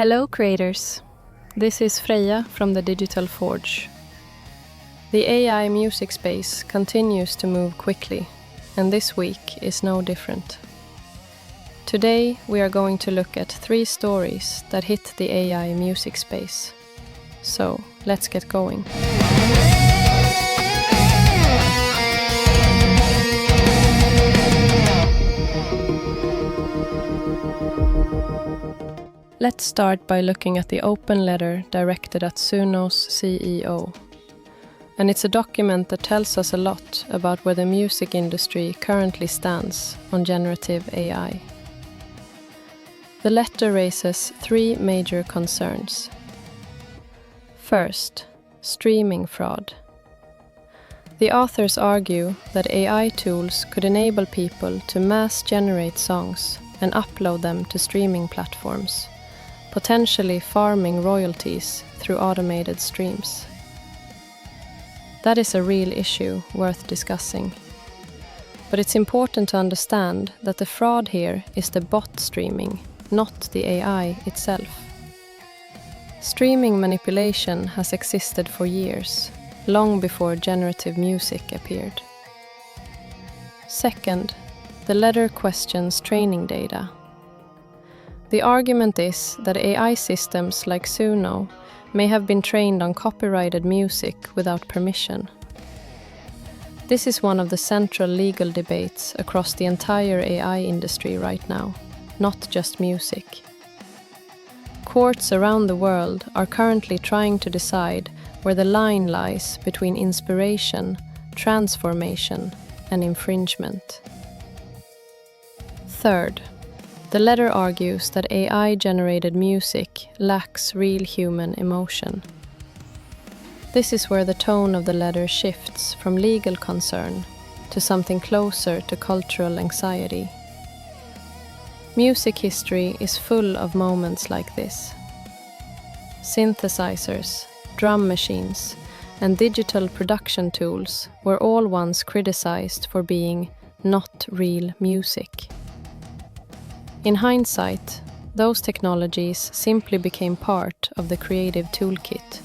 Hello creators, this is Freya from the Digital Forge. The AI music space continues to move quickly, and this week is no different. Today we are going to look at 3 stories that hit the AI music space. So, let's get going. Let's start by looking at the open letter directed at Suno's CEO. And it's a document that tells us a lot about where the music industry currently stands on generative AI. The letter raises 3 major concerns. First, streaming fraud. The authors argue that AI tools could enable people to mass generate songs and upload them to streaming platforms, potentially farming royalties through automated streams. That is a real issue worth discussing. But it's important to understand that the fraud here is the bot streaming, not the AI itself. Streaming manipulation has existed for years, long before generative music appeared. Second, the letter questions training data. The argument is that AI systems like Suno may have been trained on copyrighted music without permission. This is one of the central legal debates across the entire AI industry right now, not just music. Courts around the world are currently trying to decide where the line lies between inspiration, transformation, and infringement. Third, the letter argues that AI-generated music lacks real human emotion. This is where the tone of the letter shifts from legal concern to something closer to cultural anxiety. Music history is full of moments like this. Synthesizers, drum machines, and digital production tools were all once criticized for being not real music. In hindsight, those technologies simply became part of the creative toolkit.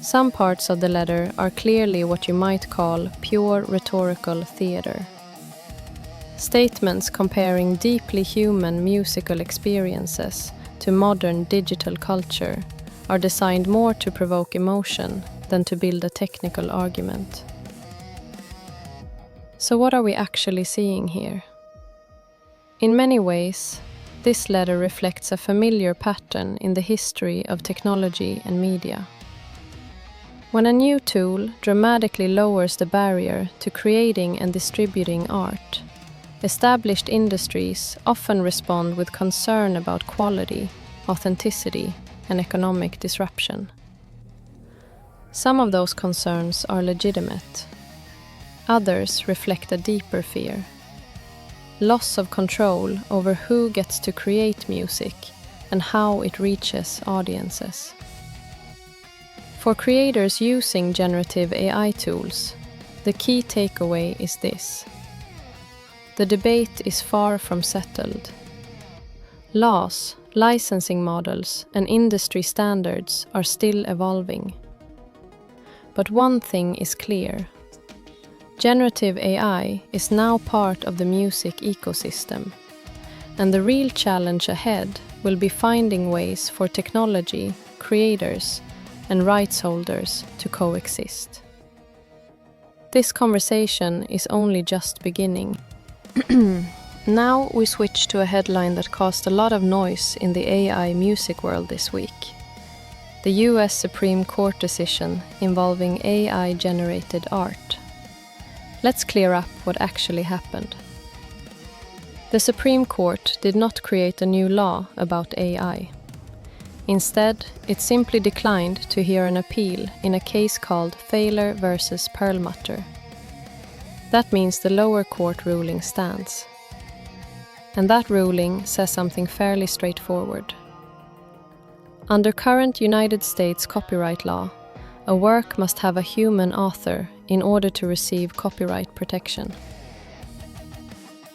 Some parts of the letter are clearly what you might call pure rhetorical theater. Statements comparing deeply human musical experiences to modern digital culture are designed more to provoke emotion than to build a technical argument. So what are we actually seeing here? In many ways, this letter reflects a familiar pattern in the history of technology and media. When a new tool dramatically lowers the barrier to creating and distributing art, established industries often respond with concern about quality, authenticity, and economic disruption. Some of those concerns are legitimate. Others reflect a deeper fear. Loss of control over who gets to create music and how it reaches audiences. For creators using generative AI tools, the key takeaway is this. The debate is far from settled. Laws, licensing models, and industry standards are still evolving. But one thing is clear. Generative AI is now part of the music ecosystem, and the real challenge ahead will be finding ways for technology, creators, and rights holders to coexist. This conversation is only just beginning. Now we switch to a headline that caused a lot of noise in the AI music world this week. The US Supreme Court decision involving AI-generated art. Let's clear up what actually happened. The Supreme Court did not create a new law about AI. Instead, it simply declined to hear an appeal in a case called Thaler versus Perlmutter. That means the lower court ruling stands. And that ruling says something fairly straightforward. Under current United States copyright law, a work must have a human author in order to receive copyright protection.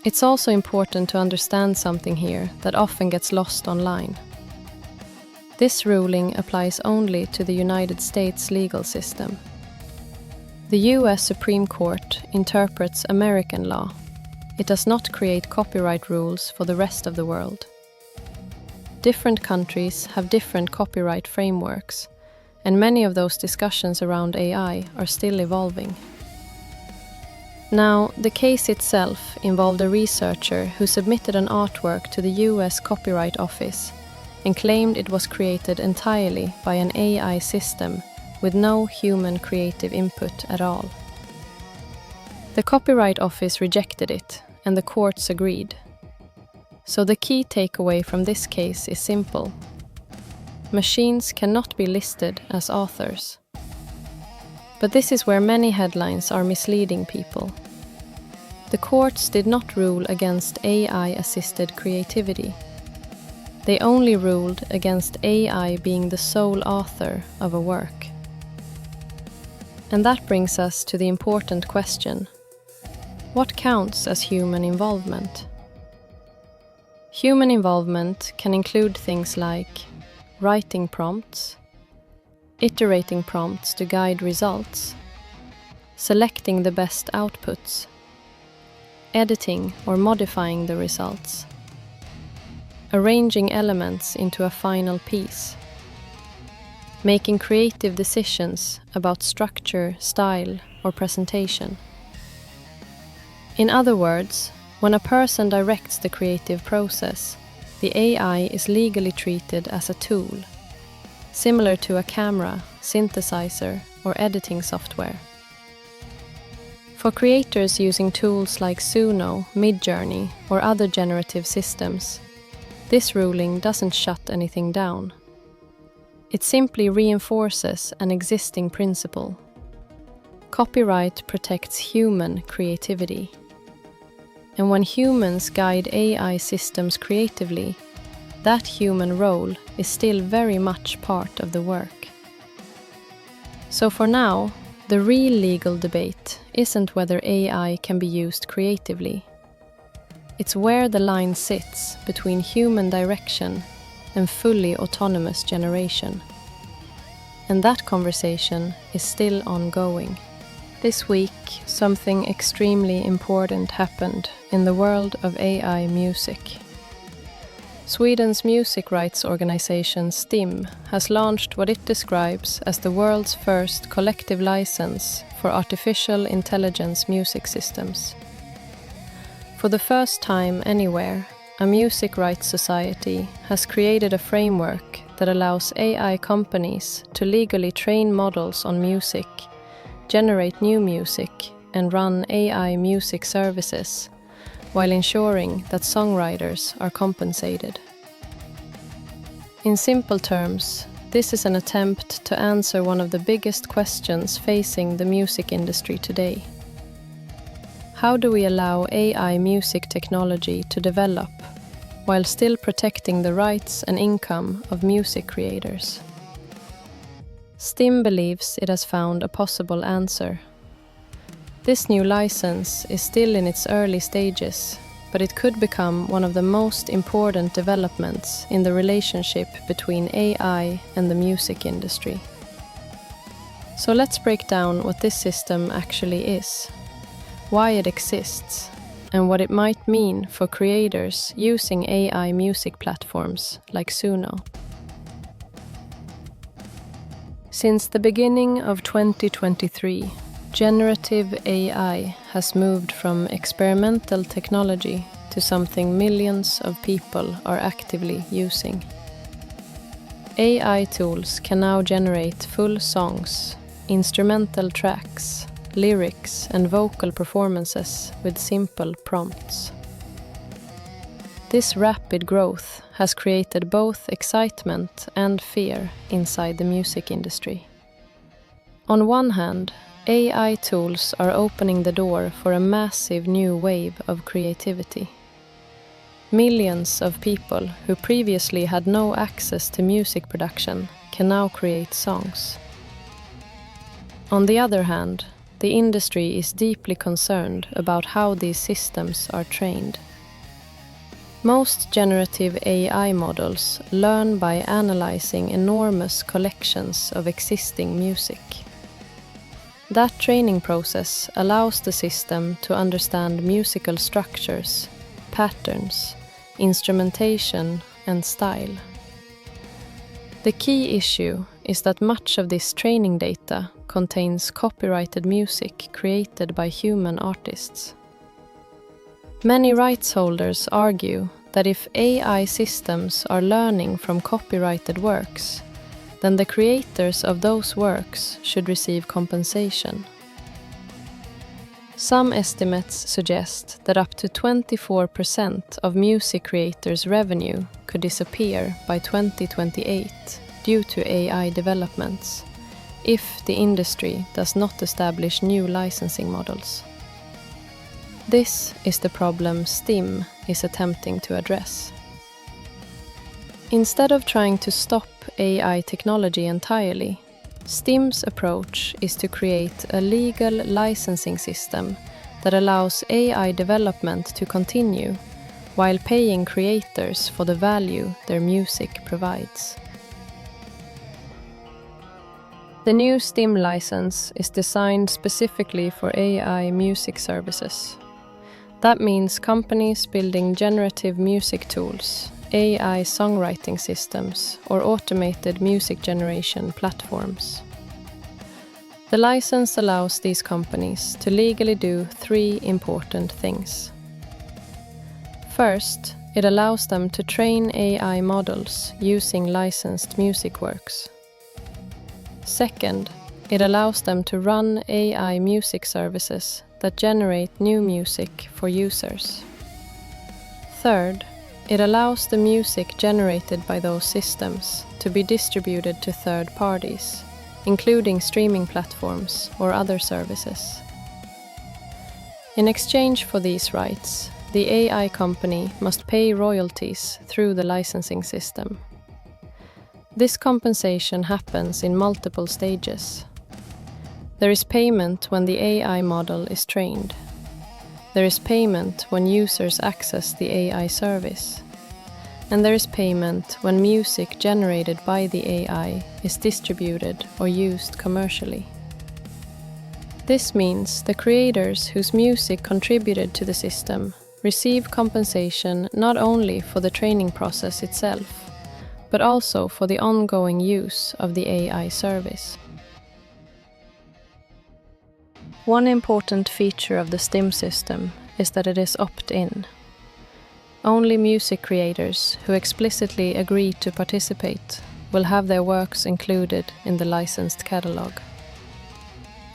It's also important to understand something here that often gets lost online. This ruling applies only to the United States legal system. The US Supreme Court interprets American law. It does not create copyright rules for the rest of the world. Different countries have different copyright frameworks, and many of those discussions around AI are still evolving. Now, the case itself involved a researcher who submitted an artwork to the US Copyright Office and claimed it was created entirely by an AI system with no human creative input at all. The Copyright Office rejected it, and the courts agreed. So the key takeaway from this case is simple. Machines cannot be listed as authors. But this is where many headlines are misleading people. The courts did not rule against AI-assisted creativity. They only ruled against AI being the sole author of a work. And that brings us to the important question: what counts as human involvement? Human involvement can include things like writing prompts, iterating prompts to guide results, selecting the best outputs, editing or modifying the results, arranging elements into a final piece, making creative decisions about structure, style, or presentation. In other words, when a person directs the creative process, the AI is legally treated as a tool, similar to a camera, synthesizer, or editing software. For creators using tools like Suno, Midjourney, or other generative systems, this ruling doesn't shut anything down. It simply reinforces an existing principle. Copyright protects human creativity. And when humans guide AI systems creatively, that human role is still very much part of the work. So for now, the real legal debate isn't whether AI can be used creatively. It's where the line sits between human direction and fully autonomous generation. And that conversation is still ongoing. This week, something extremely important happened in the world of AI music. Sweden's music rights organization STIM has launched what it describes as the world's first collective license for artificial intelligence music systems. For the first time anywhere, a music rights society has created a framework that allows AI companies to legally train models on music, generate new music, and run AI music services, while ensuring that songwriters are compensated. In simple terms, this is an attempt to answer one of the biggest questions facing the music industry today. How do we allow AI music technology to develop, while still protecting the rights and income of music creators? STIM believes it has found a possible answer. This new license is still in its early stages, but it could become one of the most important developments in the relationship between AI and the music industry. So let's break down what this system actually is, why it exists, and what it might mean for creators using AI music platforms like Suno. Since the beginning of 2023, generative AI has moved from experimental technology to something millions of people are actively using. AI tools can now generate full songs, instrumental tracks, lyrics, and vocal performances with simple prompts. This rapid growth has created both excitement and fear inside the music industry. On one hand, AI tools are opening the door for a massive new wave of creativity. Millions of people who previously had no access to music production can now create songs. On the other hand, the industry is deeply concerned about how these systems are trained. Most generative AI models learn by analyzing enormous collections of existing music. That training process allows the system to understand musical structures, patterns, instrumentation, and style. The key issue is that much of this training data contains copyrighted music created by human artists. Many rights holders argue that if AI systems are learning from copyrighted works, then the creators of those works should receive compensation. Some estimates suggest that up to 24% of music creators' revenue could disappear by 2028 due to AI developments, if the industry does not establish new licensing models. This is the problem STIM is attempting to address. Instead of trying to stop AI technology entirely, STIM's approach is to create a legal licensing system that allows AI development to continue while paying creators for the value their music provides. The new STIM license is designed specifically for AI music services. That means companies building generative music tools, AI songwriting systems, or automated music generation platforms. The license allows these companies to legally do 3 important things. First, it allows them to train AI models using licensed music works. Second, it allows them to run AI music services that generate new music for users. Third, it allows the music generated by those systems to be distributed to third parties, including streaming platforms or other services. In exchange for these rights, the AI company must pay royalties through the licensing system. This compensation happens in multiple stages. There is payment when the AI model is trained. There is payment when users access the AI service. And there is payment when music generated by the AI is distributed or used commercially. This means the creators whose music contributed to the system receive compensation not only for the training process itself, but also for the ongoing use of the AI service. One important feature of the STIM system is that it is opt-in. Only music creators who explicitly agree to participate will have their works included in the licensed catalog.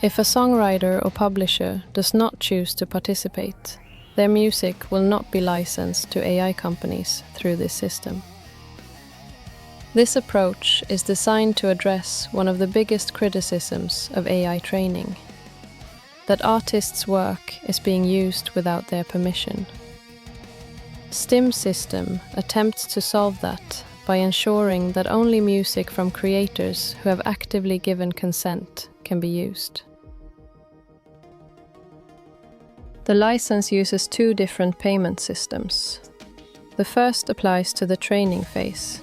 If a songwriter or publisher does not choose to participate, their music will not be licensed to AI companies through this system. This approach is designed to address one of the biggest criticisms of AI training: that artists' work is being used without their permission. STIM system attempts to solve that by ensuring that only music from creators who have actively given consent can be used. The license uses 2 different payment systems. The first applies to the training phase.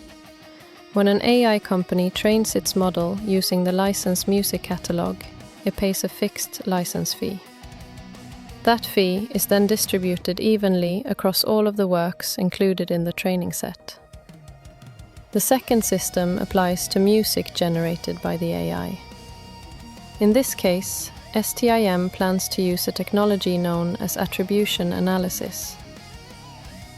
When an AI company trains its model using the licensed music catalog, it pays a fixed license fee. That fee is then distributed evenly across all of the works included in the training set. The second system applies to music generated by the AI. In this case, STIM plans to use a technology known as attribution analysis.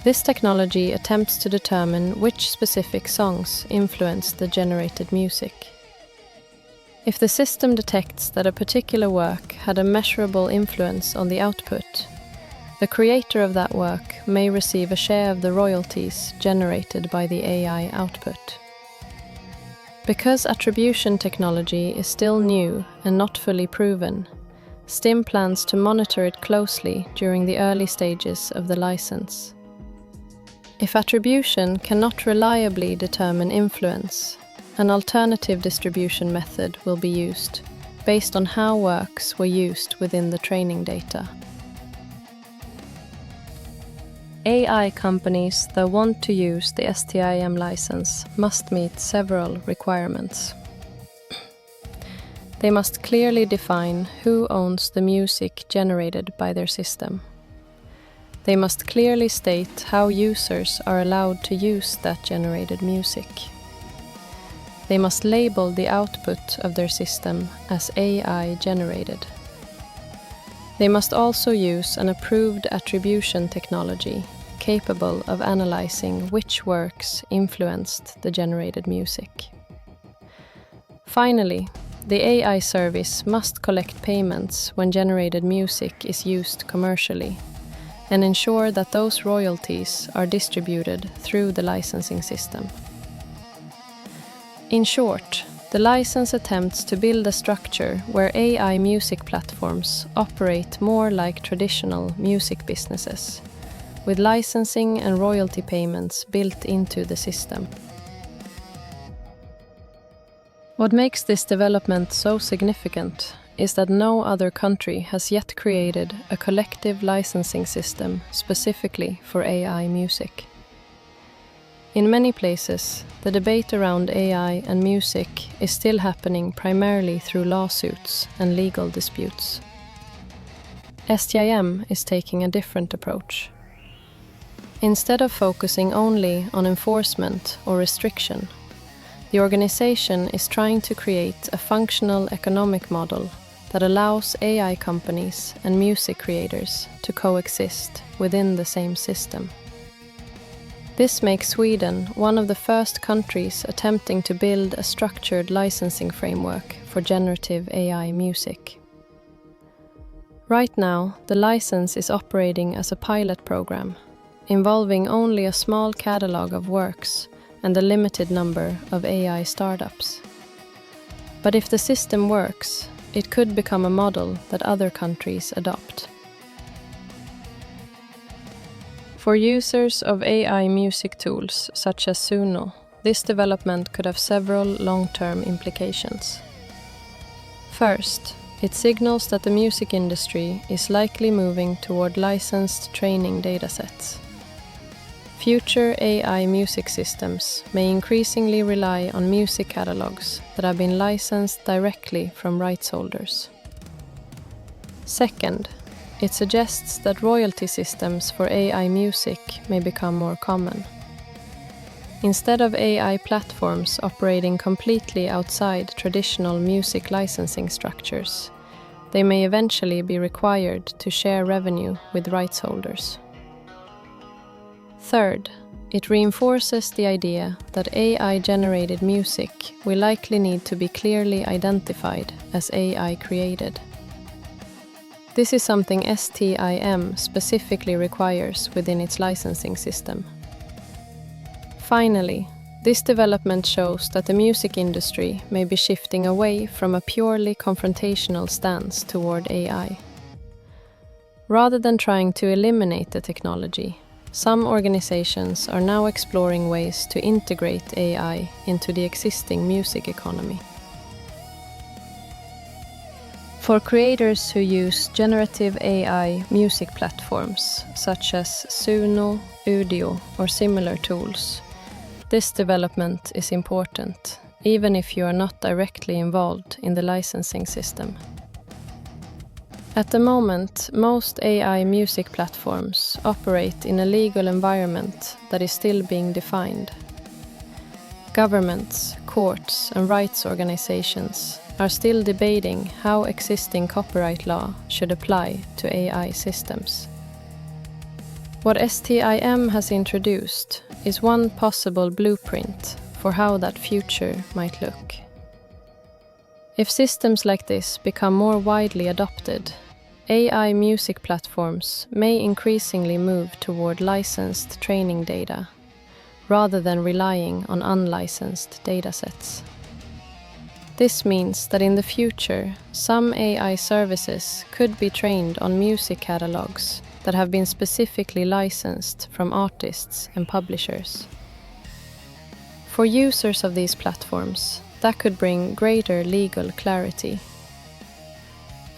This technology attempts to determine which specific songs influence the generated music. If the system detects that a particular work had a measurable influence on the output, the creator of that work may receive a share of the royalties generated by the AI output. Because attribution technology is still new and not fully proven, STIM plans to monitor it closely during the early stages of the license. If attribution cannot reliably determine influence, an alternative distribution method will be used, based on how works were used within the training data. AI companies that want to use the STIM license must meet several requirements. They must clearly define who owns the music generated by their system. They must clearly state how users are allowed to use that generated music. They must label the output of their system as AI generated. They must also use an approved attribution technology capable of analyzing which works influenced the generated music. Finally, the AI service must collect payments when generated music is used commercially and ensure that those royalties are distributed through the licensing system. In short, the license attempts to build a structure where AI music platforms operate more like traditional music businesses, with licensing and royalty payments built into the system. What makes this development so significant is that no other country has yet created a collective licensing system specifically for AI music. In many places, the debate around AI and music is still happening primarily through lawsuits and legal disputes. STIM is taking a different approach. Instead of focusing only on enforcement or restriction, the organization is trying to create a functional economic model that allows AI companies and music creators to coexist within the same system. This makes Sweden one of the first countries attempting to build a structured licensing framework for generative AI music. Right now, the license is operating as a pilot program, involving only a small catalog of works and a limited number of AI startups. But if the system works, it could become a model that other countries adopt. For users of AI music tools such as Suno, this development could have several long-term implications. First, it signals that the music industry is likely moving toward licensed training datasets. Future AI music systems may increasingly rely on music catalogs that have been licensed directly from rights holders. Second, it suggests that royalty systems for AI music may become more common. Instead of AI platforms operating completely outside traditional music licensing structures, they may eventually be required to share revenue with rights holders. Third, it reinforces the idea that AI-generated music will likely need to be clearly identified as AI created. This is something STIM specifically requires within its licensing system. Finally, this development shows that the music industry may be shifting away from a purely confrontational stance toward AI. Rather than trying to eliminate the technology, some organizations are now exploring ways to integrate AI into the existing music economy. For creators who use generative AI music platforms, such as Suno, Udio, or similar tools, this development is important, even if you are not directly involved in the licensing system. At the moment, most AI music platforms operate in a legal environment that is still being defined. Governments, courts, and rights organizations are still debating how existing copyright law should apply to AI systems. What STIM has introduced is one possible blueprint for how that future might look. If systems like this become more widely adopted, AI music platforms may increasingly move toward licensed training data, rather than relying on unlicensed datasets. This means that in the future, some AI services could be trained on music catalogs that have been specifically licensed from artists and publishers. For users of these platforms, that could bring greater legal clarity.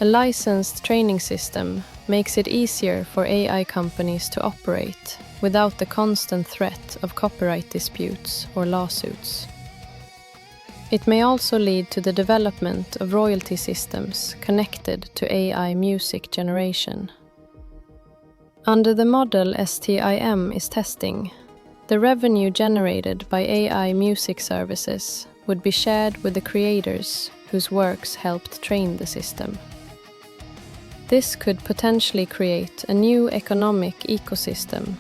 A licensed training system makes it easier for AI companies to operate without the constant threat of copyright disputes or lawsuits. It may also lead to the development of royalty systems connected to AI music generation. Under the model STIM is testing, the revenue generated by AI music services would be shared with the creators whose works helped train the system. This could potentially create a new economic ecosystem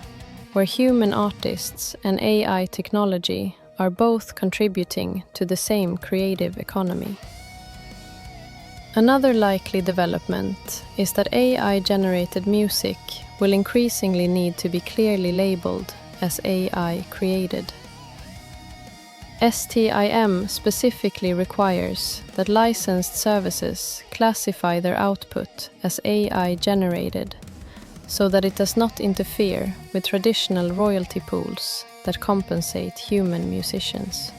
where human artists and AI technology are both contributing to the same creative economy. Another likely development is that AI-generated music will increasingly need to be clearly labeled as AI created. STIM specifically requires that licensed services classify their output as AI generated, so that it does not interfere with traditional royalty pools that compensate human musicians.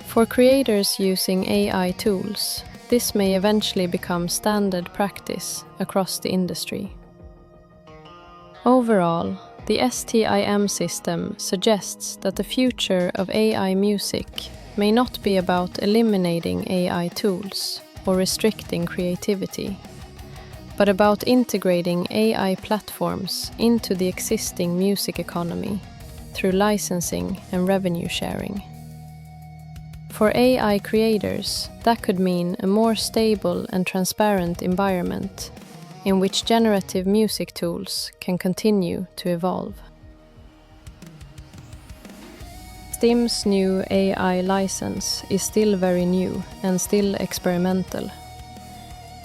For creators using AI tools, this may eventually become standard practice across the industry. Overall, the STIM system suggests that the future of AI music may not be about eliminating AI tools or restricting creativity, but about integrating AI platforms into the existing music economy through licensing and revenue sharing. For AI creators, that could mean a more stable and transparent environment in which generative music tools can continue to evolve. STIM's new AI license is still very new and still experimental.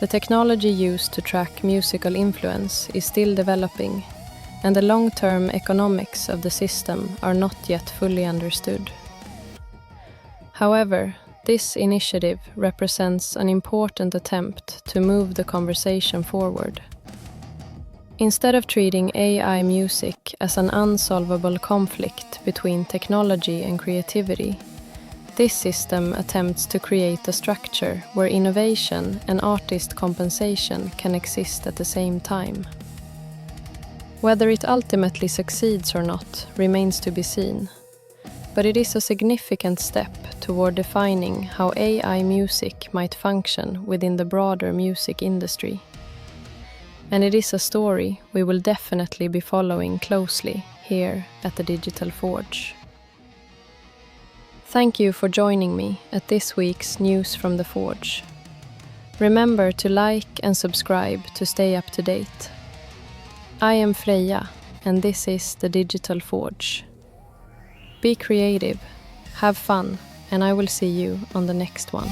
The technology used to track musical influence is still developing, and the long-term economics of the system are not yet fully understood. However, this initiative represents an important attempt to move the conversation forward. Instead of treating AI music as an unsolvable conflict between technology and creativity, this system attempts to create a structure where innovation and artist compensation can exist at the same time. Whether it ultimately succeeds or not remains to be seen, but it is a significant step toward defining how AI music might function within the broader music industry. And it is a story we will definitely be following closely here at the Digital Forge. Thank you for joining me at this week's News from the Forge. Remember to like and subscribe to stay up to date. I am Freja, and this is the Digital Forge. Be creative, have fun, and I will see you on the next one.